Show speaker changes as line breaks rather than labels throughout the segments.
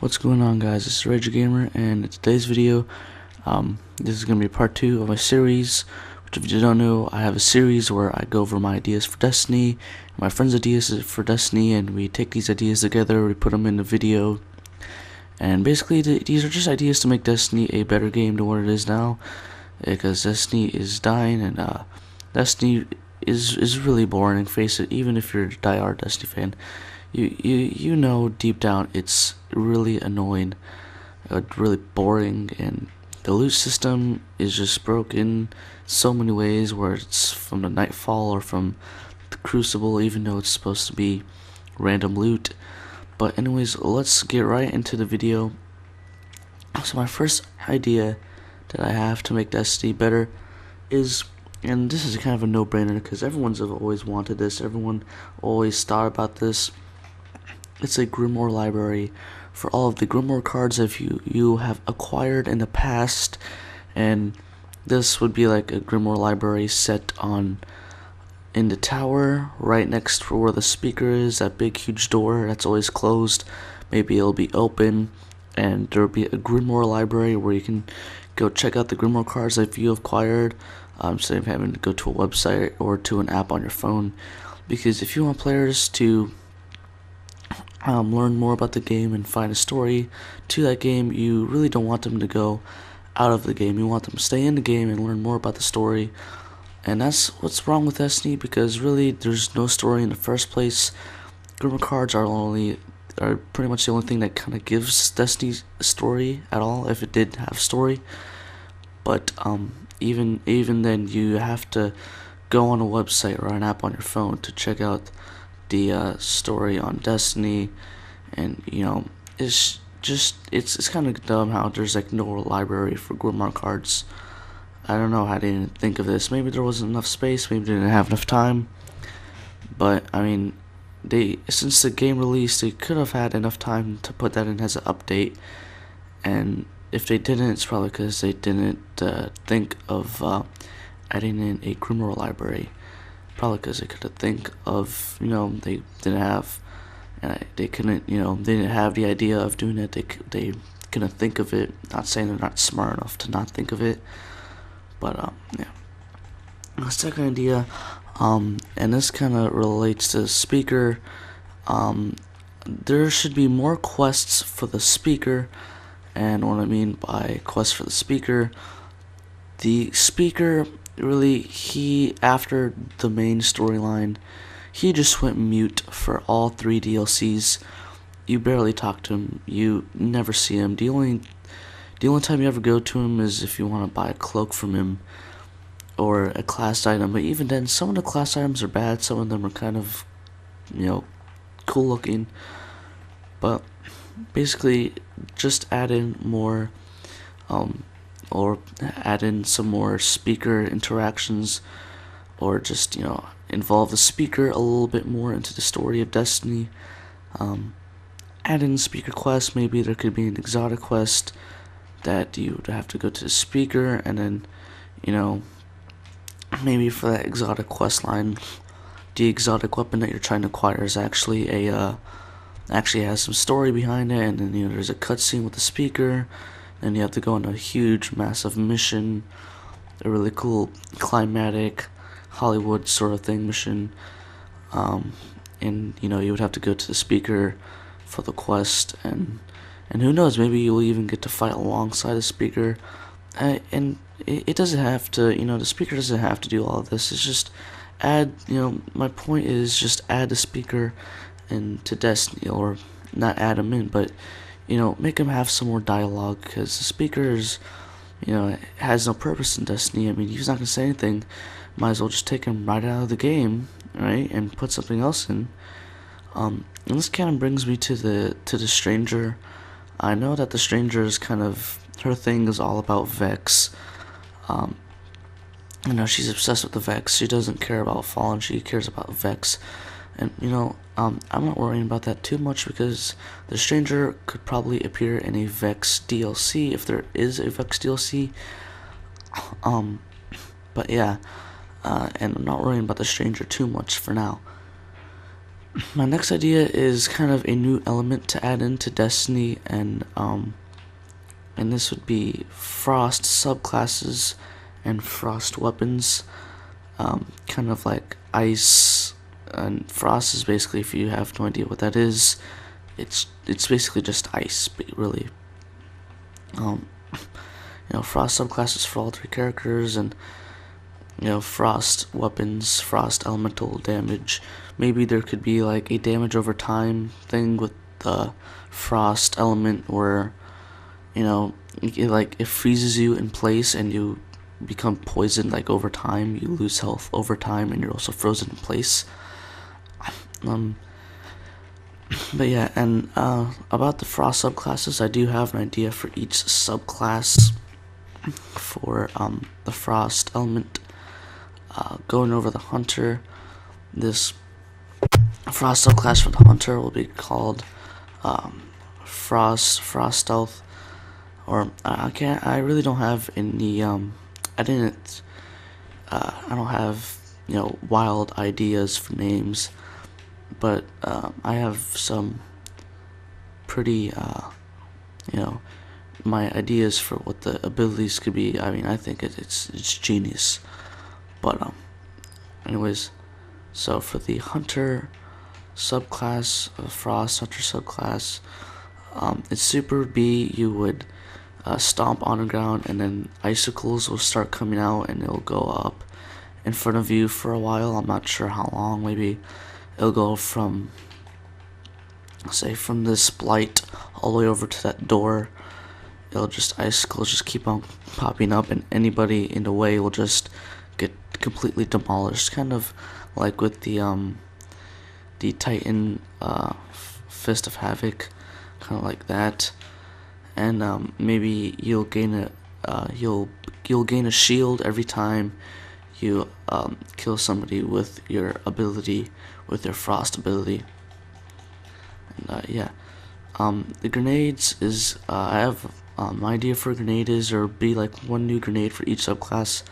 What's going on, guys? This is Rage Gamer, and in today's video, this is going to be part 2 of my series, which, if you don't know, I have a series where I go over my ideas for Destiny, my friends' ideas for Destiny, and we take these ideas together, we put them in a video, and basically these are just ideas to make Destiny a better game than what it is now, because Destiny is dying, and Destiny is really boring. Face it, even if you're a diehard Destiny fan, you know deep down it's really annoying, really boring, and the loot system is just broken so many ways, where it's from the Nightfall or from the Crucible, even though it's supposed to be random loot. But anyways, let's get right into the video. So my first idea that I have to make Destiny better is, and this is kind of a no-brainer because everyone's always wanted this, everyone always thought about this, it's a Grimoire Library for all of the Grimoire cards that you have acquired in the past, and this would be like a Grimoire Library set in the tower right next to where the speaker is, that big huge door that's always closed. Maybe it'll be open, and there'll be a Grimoire Library where you can go check out the Grimoire cards that you have acquired, instead of having to go to a website or to an app on your phone. Because if you want players to learn more about the game and find a story to that game, you really don't want them to go out of the game. You want them to stay in the game and learn more about the story. And that's what's wrong with Destiny, because really there's no story in the first place. Grimoire cards are pretty much the only thing that kind of gives Destiny a story at all, if it did have story. But even then, you have to go on a website or an app on your phone to check out the story on Destiny. And it's kind of dumb how there's like no library for Grimoire cards. I don't know how they didn't think of this. Maybe there wasn't enough space, maybe they didn't have enough time, but I mean, since the game released, they could have had enough time to put that in as an update. And if they didn't, it's probably because they didn't think of adding in a Grimoire Library. Probably because they couldn't think of, they didn't have, they couldn't, they didn't have the idea of doing it. They couldn't think of it. Not saying they're not smart enough to not think of it, but yeah. The second idea, and this kind of relates to the speaker. There should be more quests for the speaker, and what I mean by quests for the speaker really, after the main storyline, he just went mute for all 3 DLCs. You barely talk to him, you never see him. The only time you ever go to him is if you want to buy a cloak from him or a class item, but even then, some of the class items are bad, some of them are kind of, cool looking. But basically, just add in more, or add in some more speaker interactions, or just involve the speaker a little bit more into the story of Destiny. Add in speaker quests. Maybe there could be an exotic quest that you would have to go to the speaker, and then maybe for that exotic quest line, the exotic weapon that you're trying to acquire is actually actually has some story behind it, and then there's a cutscene with the speaker. And you have to go on a huge, massive mission, a really cool, climatic, Hollywood sort of thing mission. And you would have to go to the speaker for the quest, and who knows, maybe you'll even get to fight alongside the speaker. And it doesn't have to, the speaker doesn't have to do all of this. It's just add, my point is just add the speaker into Destiny, or not add him in, but make him have some more dialogue, because the speakers, has no purpose in Destiny. I mean, he's not gonna say anything. Might as well just take him right out of the game, right, and put something else in. And this kind of brings me to the Stranger. I know that the Stranger is kind of, her thing is all about Vex. She's obsessed with the Vex. She doesn't care about Fallen. She cares about Vex. And I'm not worrying about that too much, because the Stranger could probably appear in a Vex DLC if there is a Vex DLC. But yeah, and I'm not worrying about the Stranger too much for now. My next idea is kind of a new element to add into Destiny, and this would be frost subclasses and frost weapons. Kind of like ice and frost is basically, if you have no idea what that is, it's basically just ice, really. Frost subclasses for all 3 characters, and frost weapons, frost elemental damage. Maybe there could be like a damage over time thing with the frost element, where it freezes you in place and you become poisoned like over time. You lose health over time, and you're also frozen in place. But yeah, and about the frost subclasses, I do have an idea for each subclass for the frost element. Going over the hunter, this frost subclass for the hunter will be called frost stealth, or I really don't have any I don't have wild ideas for names, but I have some pretty my ideas for what the abilities could be. I mean, I think it's genius. But anyways, so for the hunter subclass, frost hunter subclass, its super would be, you would stomp on the ground, and then icicles will start coming out, and it'll go up in front of you for a while. I'm not sure how long. Maybe it'll go from, say, from this light all the way over to that door. Icicles just keep on popping up, and anybody in the way will just get completely demolished, kind of like with the Titan Fist of Havoc, kind of like that. And maybe you'll gain you'll gain a shield every time you kill somebody with your ability, with your frost ability. And yeah, the grenades is I have my idea for a grenade is there will be like 1 new grenade for each subclass.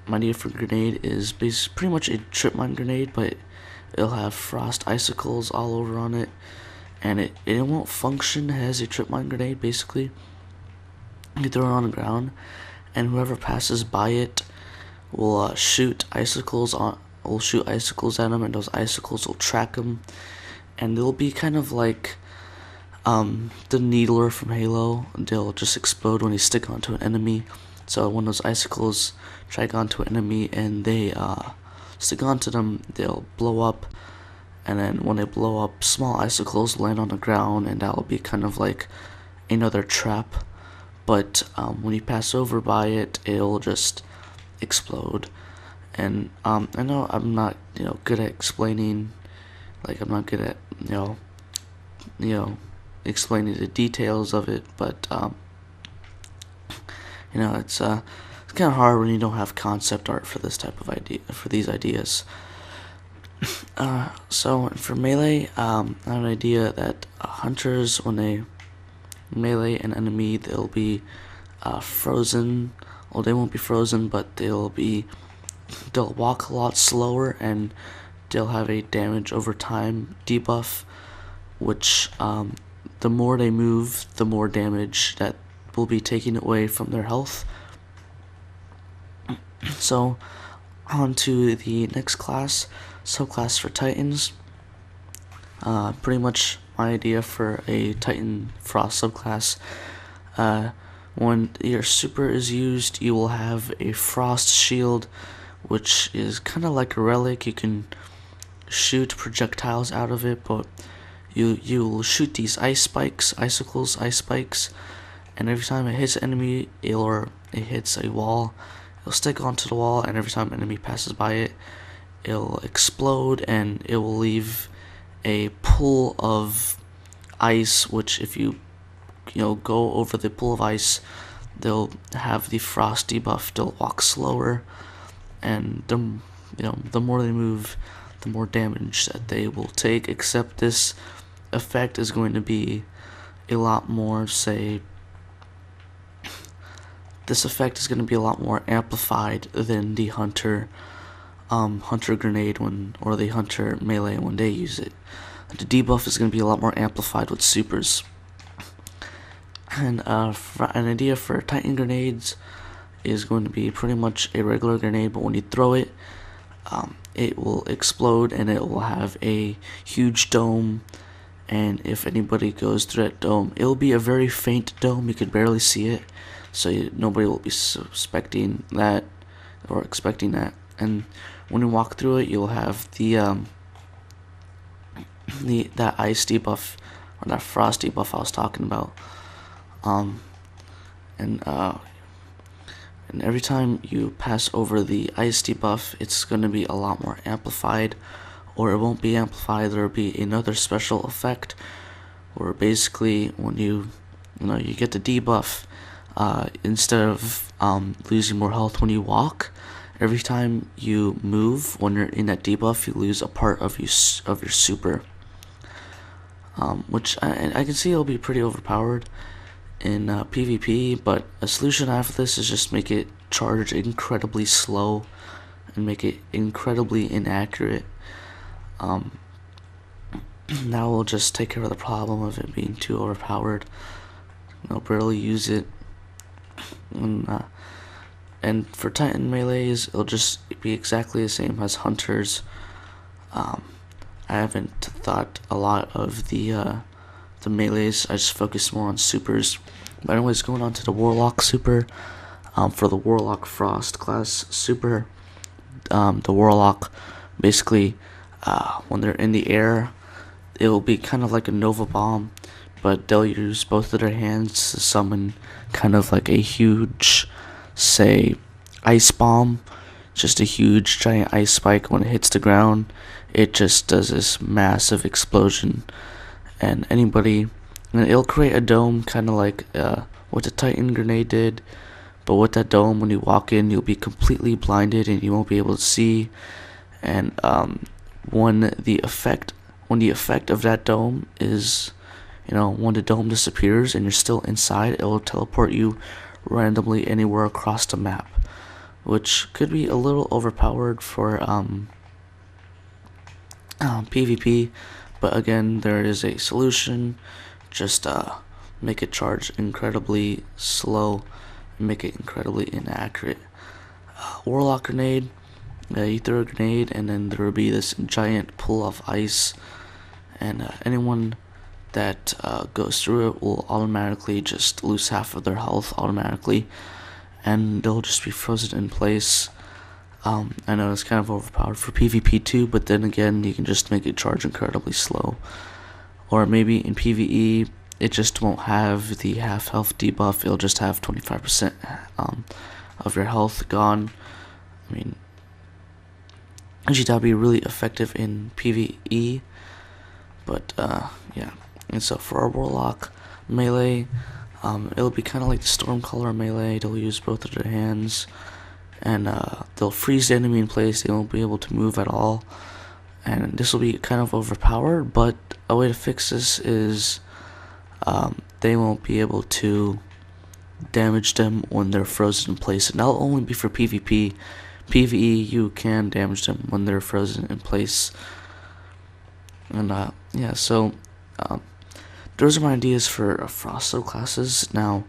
My idea for grenade is pretty much a trip mine grenade, but it'll have frost icicles all over on it, and it won't function as a trip mine grenade. Basically, you throw it on the ground, and whoever passes by it will shoot icicles at them, and those icicles will track them, and they'll be kind of like the needler from Halo. They'll just explode when you stick onto an enemy. So when those icicles track onto an enemy and they stick onto them, they'll blow up, and then when they blow up, small icicles land on the ground, and that'll be kind of like another trap. But when you pass over by it, it'll just explode. And I know I'm not good at explaining, like I'm not good at explaining the details of it, but it's kind of hard when you don't have concept art for this type of idea, for these ideas. So for melee, I have an idea that hunters, when they melee an enemy, they'll be frozen. Well, they won't be frozen, but they'll walk a lot slower, and they'll have a damage over time debuff, which the more they move, the more damage that will be taken away from their health. So on to the next class, subclass for Titans. Pretty much my idea for a Titan Frost subclass. When your super is used, you will have a Frost shield, which is kind of like a relic. You can shoot projectiles out of it, but you'll shoot these ice spikes, ice spikes, and every time it hits an enemy, or it hits a wall, it'll stick onto the wall, and every time an enemy passes by it, it'll explode, and it will leave a pool of ice, which if you go over the pool of ice, they'll have the frost debuff. They'll walk slower, and the more they move, the more damage that they will take. Except this effect is going to be a lot more, this effect is going to be a lot more amplified than the hunter Hunter Grenade or the Hunter Melee when they use it. The debuff is going to be a lot more amplified with supers. And an idea for Titan grenades is going to be pretty much a regular grenade, but when you throw it, it will explode and it will have a huge dome. And if anybody goes through that dome, it'll be a very faint dome. You could barely see it, so nobody will be suspecting that or expecting that. And when you walk through it, you'll have that ice debuff or that frost debuff I was talking about. And every time you pass over the ice debuff, it's going to be a lot more amplified, or it won't be amplified. There'll be another special effect where basically when you get the debuff, instead of losing more health when you walk, every time you move when you're in that debuff, you lose a part of your super, which I can see it'll be pretty overpowered in PvP, but a solution I have for this is just make it charge incredibly slow and make it incredibly inaccurate. That will just take care of the problem of it being too overpowered. Barely use it. And for Titan melees, it'll just be exactly the same as Hunters. I haven't thought a lot of the melees. I just focus more on supers. But anyways, going on to the Warlock Super. For the Warlock Frost class super, the Warlock basically, when they're in the air, it will be kind of like a Nova Bomb, but they'll use both of their hands to summon kind of like a huge, say, ice bomb. Just a huge giant ice spike. When it hits the ground, it just does this massive explosion, and it'll create a dome kind of like what the Titan grenade did. But with that dome, when you walk in, you'll be completely blinded and you won't be able to see. And when the effect of that dome is, when the dome disappears and you're still inside, it will teleport you randomly anywhere across the map, which could be a little overpowered for PvP. But again, there is a solution. Just make it charge incredibly slow. Make it incredibly inaccurate. Warlock grenade, you throw a grenade and then there will be this giant pool of ice, and anyone that goes through it will automatically just lose half of their health automatically, and they'll just be frozen in place. I know it's kind of overpowered for PvP too, but then again, you can just make it charge incredibly slow. Or maybe in PvE, it just won't have the half health debuff. It'll just have 25% of your health gone. I mean, actually that'd be really effective in PvE. But yeah. And so for our Warlock melee, it'll be kind of like the Stormcaller melee. They'll use both of their hands, and they'll freeze the enemy in place. They won't be able to move at all. And this will be kind of overpowered, but a way to fix this is they won't be able to damage them when they're frozen in place. And that'll only be for PvP. PvE, you can damage them when they're frozen in place. And yeah, so those are my ideas for Frost subclasses. Now,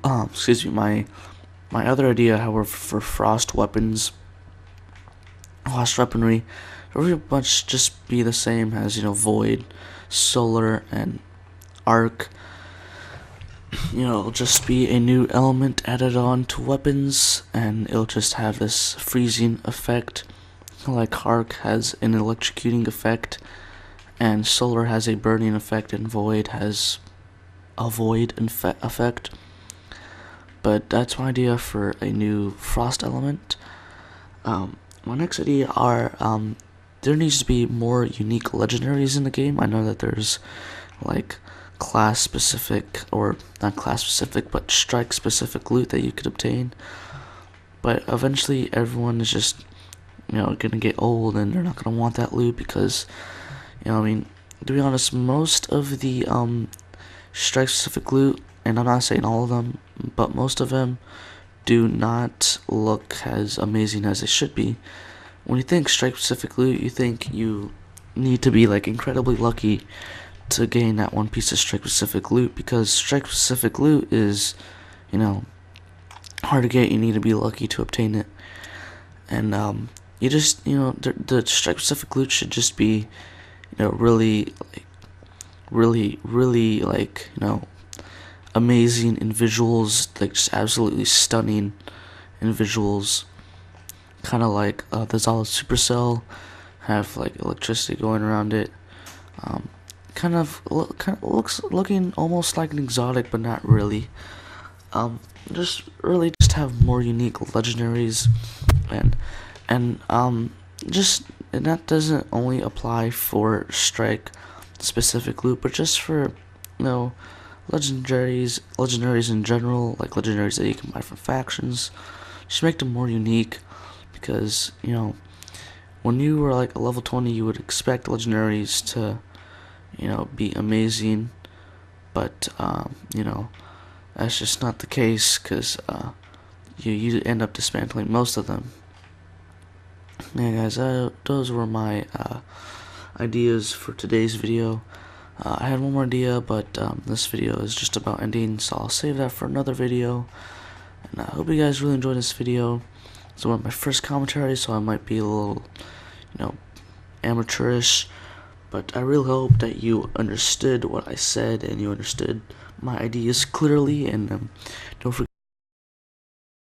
excuse me, my other idea, however, for Frost weapons, Frost weaponry, it'll pretty much just be the same as, Void, Solar, and Arc. It'll just be a new element added on to weapons, and it'll just have this freezing effect, like Arc has an electrocuting effect, and Solar has a burning effect, and Void has a void effect. But that's my idea for a new Frost element. My next idea are, there needs to be more unique legendaries in the game. I know that there's like class specific, or not class specific, but strike specific loot that you could obtain. But eventually everyone is just, gonna get old and they're not gonna want that loot because, to be honest, most of the strike specific loot, and I'm not saying all of them, but most of them do not look as amazing as they should be. When you think strike specific loot, you think you need to be like incredibly lucky to gain that one piece of strike specific loot, because strike specific loot is, you know, hard to get. You need to be lucky to obtain it. And you just, you know, the strike specific loot should just be, you know, really like, you know, amazing in visuals, like just absolutely stunning in visuals, kind of like the Warlock Super have like electricity going around it. Kind of looking almost like an exotic, but not really. Just really just have more unique legendaries, and that doesn't only apply for strike specific loot, but just for, you know, legendaries in general, like legendaries that you can buy from factions. Just make them more unique, because, you know, when you were like a level 20, you would expect legendaries to, you know, be amazing, but you know, that's just not the case, because you end up dismantling most of them. Yeah, guys, those were my ideas for today's video. I had one more idea, but this video is just about ending, so I'll save that for another video. And I hope you guys really enjoyed this video. It's one of my first commentaries, so I might be a little, you know, amateurish, but I really hope that you understood what I said and you understood my ideas clearly. And don't forget